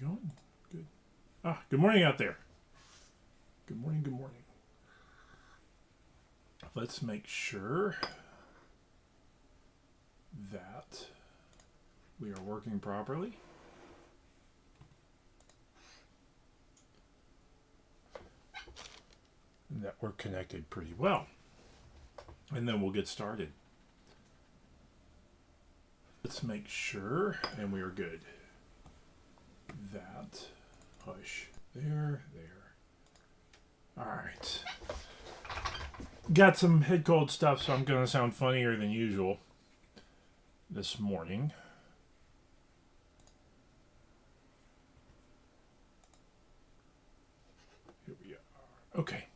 we going? Good. Good morning out there. Good morning, good morning. Let's make sure that we are working properly. And that we're connected pretty well. And then we'll get started. Let's make sure, and we are good. That, push, there. All right. Got some head cold stuff, so I'm going to sound funnier than usual this morning. Here we are. Okay.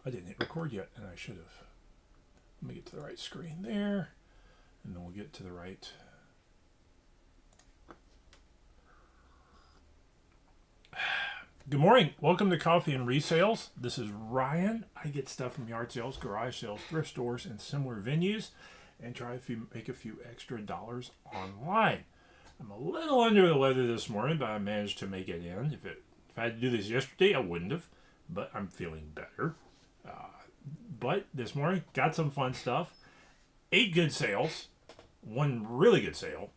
I didn't hit record yet, and I should have. Let me get to the right screen there, and then we'll get to the right. Good morning. Welcome to Coffee and Resales. This is Ryan. I get stuff from yard sales, garage sales, thrift stores, and similar venues, and try to make a few extra dollars online. I'm a little under the weather this morning, but I managed to make it in. If I had to do this yesterday, I wouldn't have, but I'm feeling better. But this morning, got some fun stuff. 8 good sales. 1 really good sale.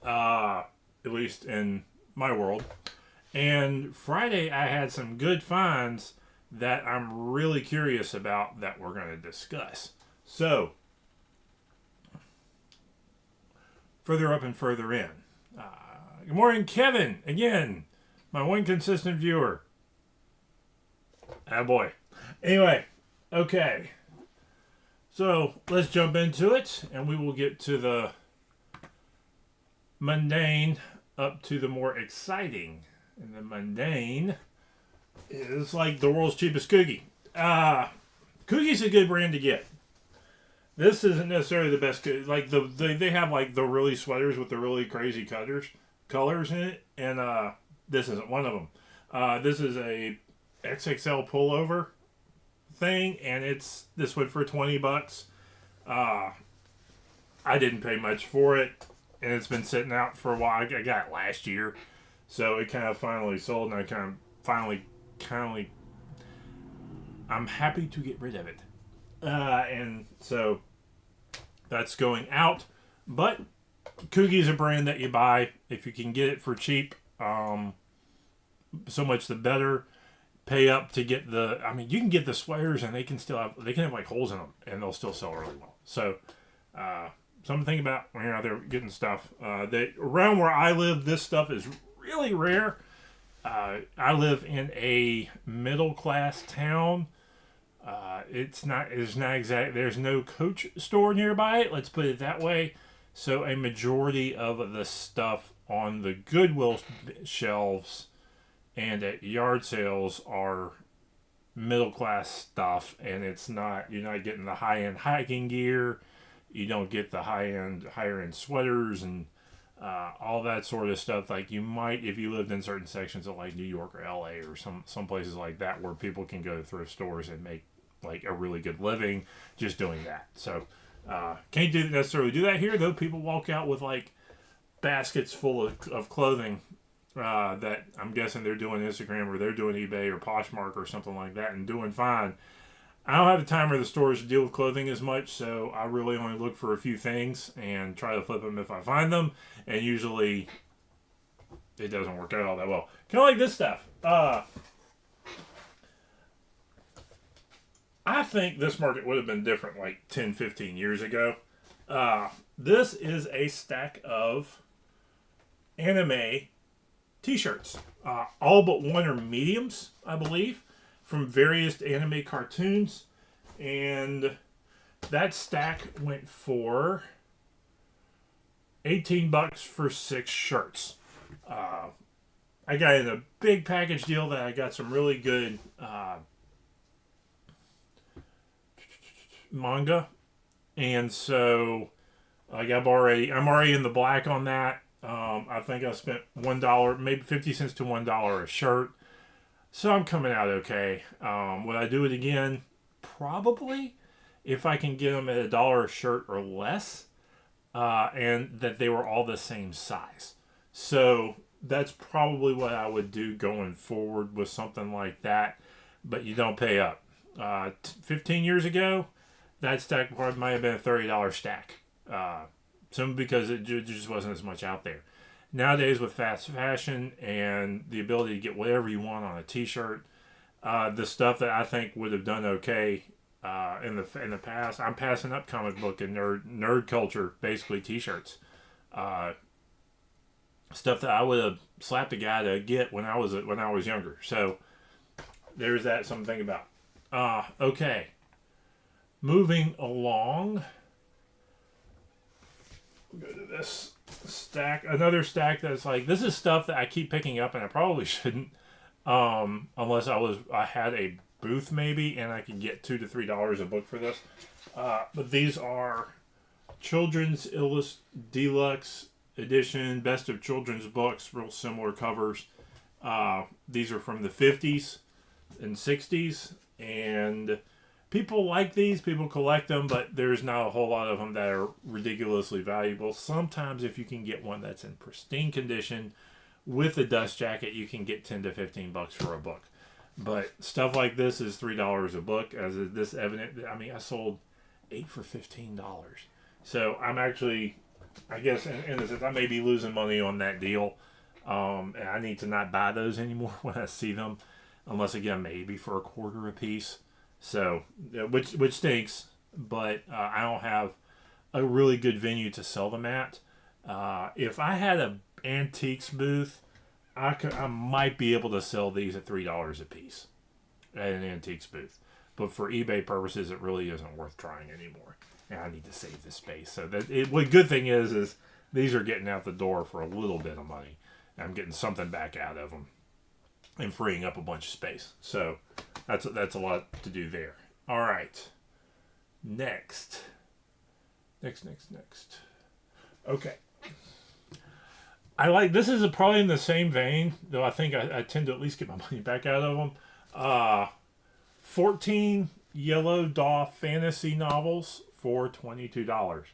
At least in my world. And Friday, I had some good finds that I'm really curious about that we're going to discuss. So, further up and further in. Good morning, Kevin. Again, my one consistent viewer. Boy. Anyway, okay. So, let's jump into it, and we will get to the mundane up to the more exciting. And the mundane is like the world's cheapest cookie. Cookie's a good brand to get. This isn't necessarily the best. Like they have like the really sweaters with the really crazy colors in it, and this isn't one of them. This is a XXL pullover thing, and this went for $20. I didn't pay much for it, and it's been sitting out for a while. I got it last year. So it kind of finally sold, and I kind of finally, I'm happy to get rid of it. And so that's going out. But Coogie's a brand that you buy if you can get it for cheap. So much the better. Pay up to get you can get the sweaters, and they can have like holes in them, and they'll still sell really well. So, something to think about when you're out there getting stuff. Around where I live, this stuff is really rare. I live in a middle class town. There's no Coach store nearby. Let's put it that way. So a majority of the stuff on the Goodwill shelves and at yard sales are middle class stuff, and you're not getting the high end hiking gear. You don't get the higher end sweaters and all that sort of stuff. Like you might if you lived in certain sections of like New York or LA or some places like that where people can go to thrift stores and make like a really good living just doing that. So can't necessarily do that here, though. People walk out with like baskets full of clothing that I'm guessing they're doing Instagram or they're doing eBay or Poshmark or something like that and doing fine. I don't have the time or the stores to deal with clothing as much, so I really only look for a few things and try to flip them if I find them, and usually it doesn't work out all that well. Kind of like this stuff. I think this market would have been different like 10, 15 years ago. This is a stack of anime t-shirts. All but one are mediums, I believe, from various anime cartoons, and that stack went for $18 for 6 shirts. I got in a big package deal that I got some really good manga, and so I'm already in the black on that. I think I spent $1, maybe 50 cents to $1 a shirt. So I'm coming out okay. Would I do it again? Probably. If I can get them at $1 a shirt or less. and that they were all the same size. So that's probably what I would do going forward with something like that. But you don't pay up. 15 years ago, that stack probably might have been a $30 stack. Simply because it just wasn't as much out there. Nowadays, with fast fashion and the ability to get whatever you want on a T-shirt, the stuff that I think would have done okay in the past, I'm passing up comic book and nerd culture, basically T-shirts, stuff that I would have slapped a guy to get when I was younger. So there's that something to think about. Okay, moving along. We'll go to this stack. Another stack that's like, this is stuff that I keep picking up and I probably shouldn't, unless I had a booth maybe and I could get $2 to $3 a book for this. But these are Children's Deluxe Edition, Best of Children's Books, real similar covers. These are from the 50s and 60s, and people like these, people collect them, but there's not a whole lot of them that are ridiculously valuable. Sometimes if you can get one that's in pristine condition with a dust jacket, you can get 10 to 15 bucks for a book. But stuff like this is $3 a book, as is this evident. I mean, I sold 8 for $15. So I'm actually, I guess, in a sense, I may be losing money on that deal. And I need to not buy those anymore when I see them, unless, again, maybe for a quarter a piece. So, which stinks, but I don't have a really good venue to sell them at. If I had an antiques booth, I might be able to sell these at $3 a piece at an antiques booth. But for eBay purposes, it really isn't worth trying anymore. And I need to save this space. So what good thing is these are getting out the door for a little bit of money. I'm getting something back out of them and freeing up a bunch of space. So that's a lot to do there. All right. Next. Okay. This is probably in the same vein, though I think I tend to at least get my money back out of them. 14 Yellow Daw fantasy novels for $22.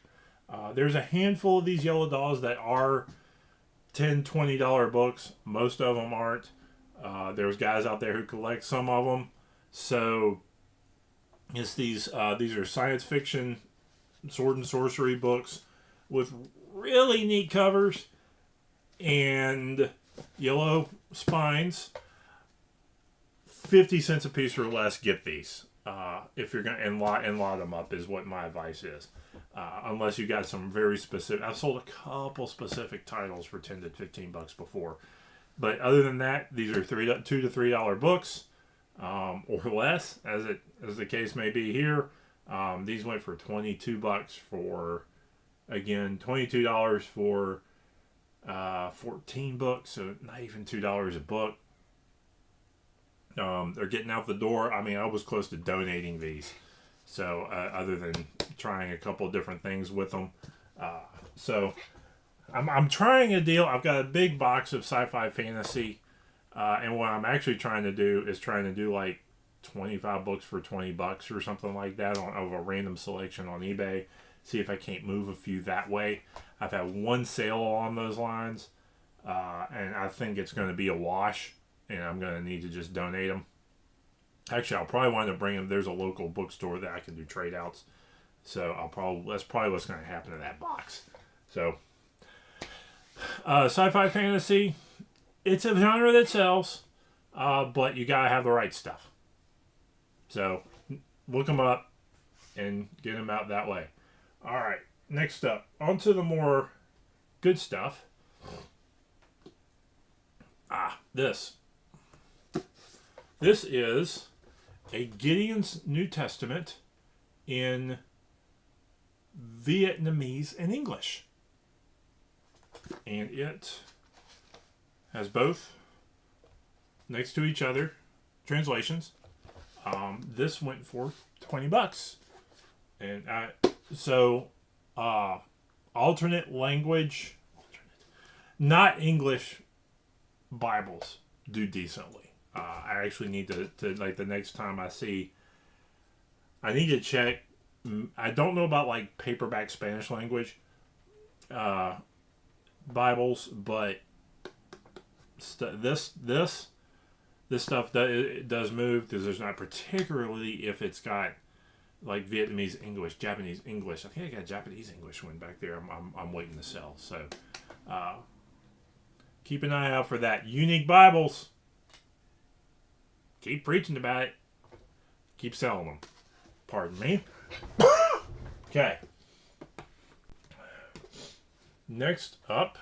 There's a handful of these Yellow Daws that are $10, $20 books. Most of them aren't. There's guys out there who collect some of them. So it's these are science fiction sword and sorcery books with really neat covers and yellow spines. 50 cents a piece or less, get these. If you're going to lot them up is what my advice is. Unless you got some very specific. I've sold a couple specific titles for 10 to 15 bucks before. But other than that, these are $2 to $3 books, or less, as the case may be here. These went for 22 bucks for, again, $22 for 14 books, so not even $2 a book. They're getting out the door. I mean, I was close to donating these. So, other than trying a couple of different things with them. So, I'm trying a deal. I've got a big box of sci-fi fantasy. And what I'm actually trying to do like 25 books for 20 bucks or something like that of a random selection on eBay. See if I can't move a few that way. I've had one sale along those lines. And I think it's going to be a wash. And I'm going to need to just donate them. Actually, I'll probably wind up bringing them. There's a local bookstore that I can do trade outs. So that's probably what's going to happen to that box. So, sci-fi fantasy, it's a genre that sells, but you got to have the right stuff. So, look them up and get them out that way. All right, next up, on to the more good stuff. This is a Gideon's New Testament in Vietnamese and English. And it has both next to each other translations. This went for 20 bucks. And alternate language, not English Bibles do decently. I actually need to like the next time I need to check. I don't know about like paperback Spanish language. Bibles, but this stuff does move because there's not, particularly if it's got like Vietnamese English, Japanese English. I think I got a Japanese English one back there. I'm waiting to sell. So keep an eye out for that. Unique Bibles. Keep preaching about it. Keep selling them. Pardon me. Okay. Next up,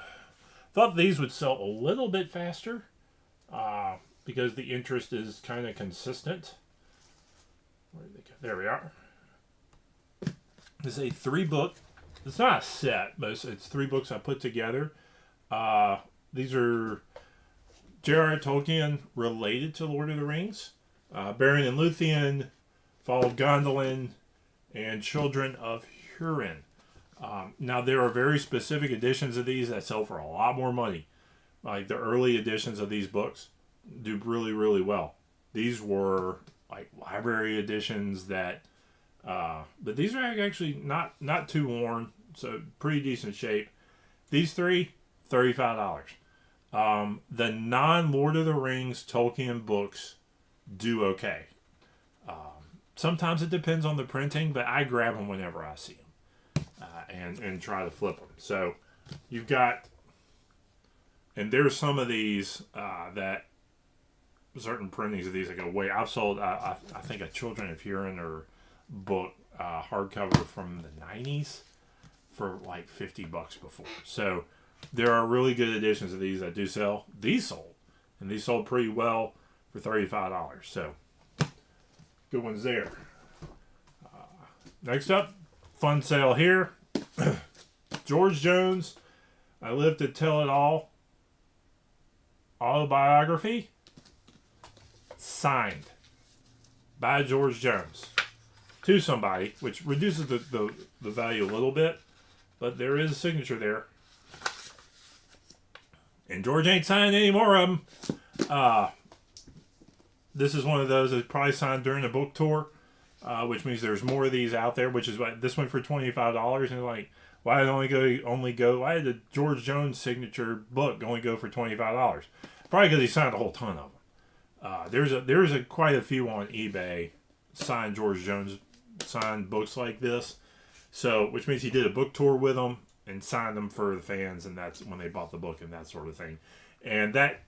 thought these would sell a little bit faster because the interest is kind of consistent. Where did they go? There we are. This is a 3-book. It's not a set, but it's 3 books I put together. These are J.R.R. Tolkien related to Lord of the Rings. Beren and Luthien, Fall of Gondolin, and Children of Hurin. Now, there are very specific editions of these that sell for a lot more money. Like the early editions of these books do really, really well. These were like library editions that, but these are actually not too worn, so pretty decent shape. These 3, $35. The non-Lord of the Rings Tolkien books do okay. Sometimes it depends on the printing, but I grab them whenever I see them. And try to flip them. So you've got, and there's some of these that certain printings of these that go way. I've sold I think a Children of Hurin or book hardcover from the 90s for like $50 before. So there are really good editions of these that do sell. These sold, and these sold pretty well for $35. So good ones there. Next up, fun sale here. George Jones, I Live to Tell It All autobiography, signed by George Jones to somebody, which reduces the value a little bit, but there is a signature there. And George ain't signing any more of them. This is one of those that's probably signed during the book tour. Which means there's more of these out there, which is what this one for $25. And like, why did the George Jones signature book only go for $25? Probably because he signed a whole ton of them. There's quite a few on eBay signed George Jones signed books like this. So, which means he did a book tour with them and signed them for the fans, and that's when they bought the book and that sort of thing. And that,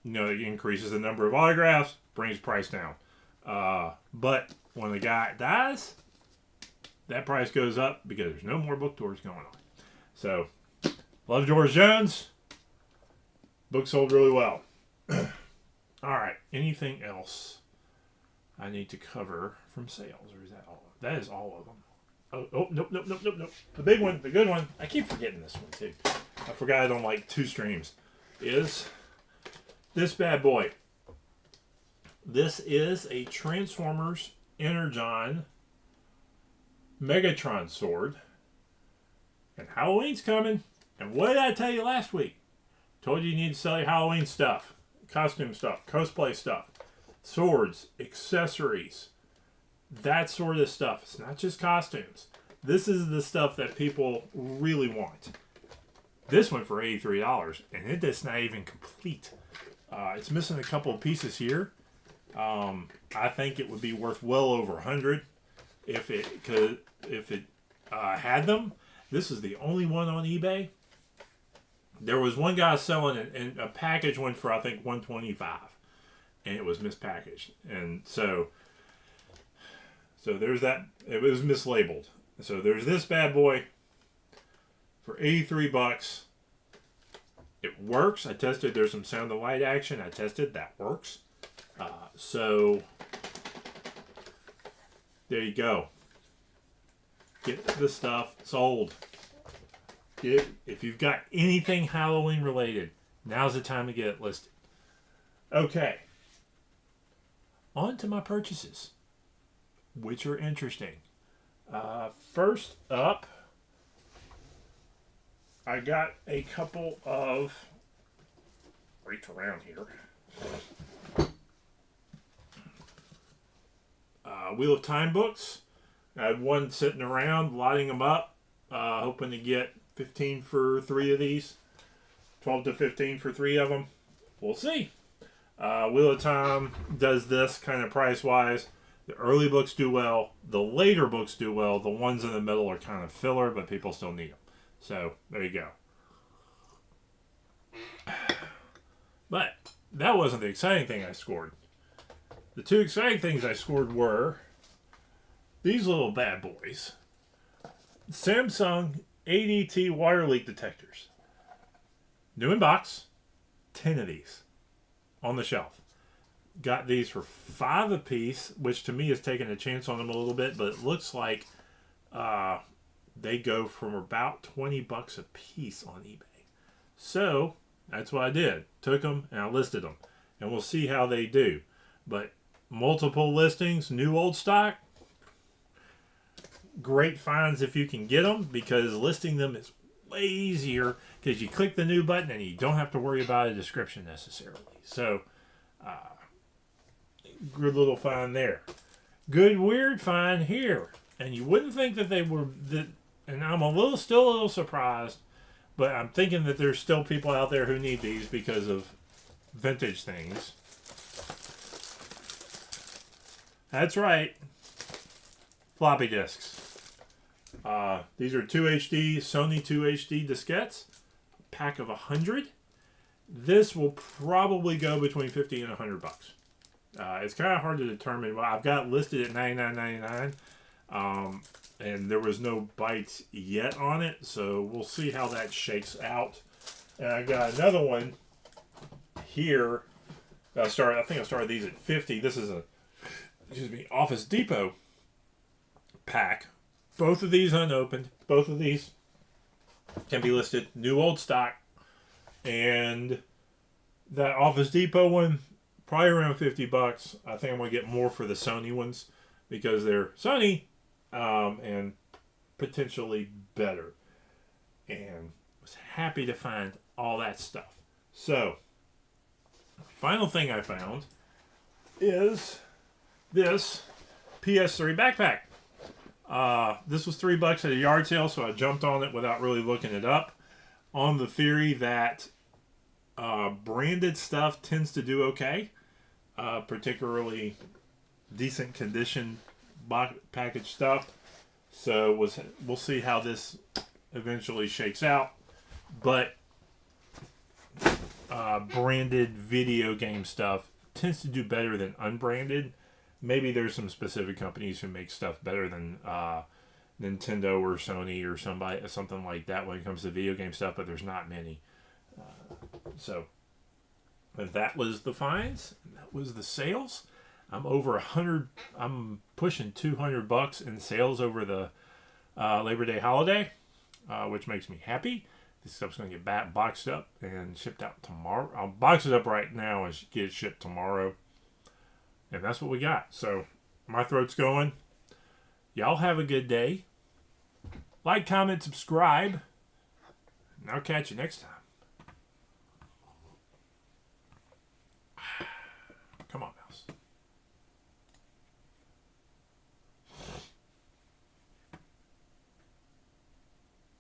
it increases the number of autographs, brings price down. But when the guy dies, that price goes up because there's no more book tours going on. So, love George Jones. Book sold really well. All right. Anything else I need to cover from sales, or is that all? That is all of them. Oh, nope. The big one, the good one. I keep forgetting this one too. I forgot it on like 2 streams. Is this bad boy. This is a Transformers Energon Megatron sword. And Halloween's coming. And what did I tell you last week? Told you need to sell your Halloween stuff. Costume stuff. Cosplay stuff. Swords. Accessories. That sort of stuff. It's not just costumes. This is the stuff that people really want. This one for $83. And it's not even complete. It's missing a couple of pieces here. I think it would be worth well over 100 if it had them. This is the only one on eBay. There was one guy selling it, and a package went for I think $125, and it was mispackaged, and so there's that. It was mislabeled. So there's this bad boy for $83. It works. I tested. There's some sound and light action. I tested. That works. So there you go. Get this stuff sold. If you've got anything Halloween related, now's the time to get it listed. Okay. On to my purchases, which are interesting. First up, I got a couple of, reach around here, Wheel of Time books. I had one sitting around, lighting them up, hoping to get 15 for 3 of these. 12 to 15 for 3 of them. We'll see. Wheel of Time does this kind of price-wise. The early books do well. The later books do well. The ones in the middle are kind of filler, but people still need them. So, there you go. But that wasn't the exciting thing I scored. The 2 exciting things I scored were these little bad boys. Samsung ADT water leak detectors. New in box. 10 of these on the shelf. Got these for $5 a piece, which to me is taking a chance on them a little bit, but it looks like they go from about $20 a piece on eBay. So that's what I did. Took them and I listed them, and we'll see how they do. But multiple listings, new old stock. Great finds if you can get them, because listing them is way easier because you click the new button and you don't have to worry about a description necessarily. So, good little find there. Good weird find here, and you wouldn't think that they were that. And I'm still a little surprised, but I'm thinking that there's still people out there who need these because of vintage things. That's right, floppy disks. These are 2HD, Sony 2HD diskettes, a pack of 100. This will probably go between $50 and $100. It's kind of hard to determine. Well, I've got listed at $99.99, and there was no bites yet on it, so we'll see how that shakes out. And I got another one here. I think I started these at $50. This is a Office Depot pack. Both of these unopened. Both of these can be listed new old stock. And that Office Depot one, probably around $50. I think I'm going to get more for the Sony ones because they're Sony and potentially better. And was happy to find all that stuff. So, final thing I found is this PS3 backpack. This was $3 at a yard sale, so I jumped on it without really looking it up, on the theory that branded stuff tends to do okay, particularly decent condition packaged stuff. So we'll see how this eventually shakes out. But branded video game stuff tends to do better than unbranded. Maybe there's some specific companies who make stuff better than Nintendo or Sony or something like that when it comes to video game stuff, but there's not many. So that was the finds. That was the sales. I'm over 100. I'm pushing $200 in sales over the Labor Day holiday, which makes me happy. This stuff's going to get boxed up and shipped out tomorrow. I'll box it up right now and get it shipped tomorrow. And that's what we got. So, my throat's going. Y'all have a good day. Like, comment, subscribe. And I'll catch you next time.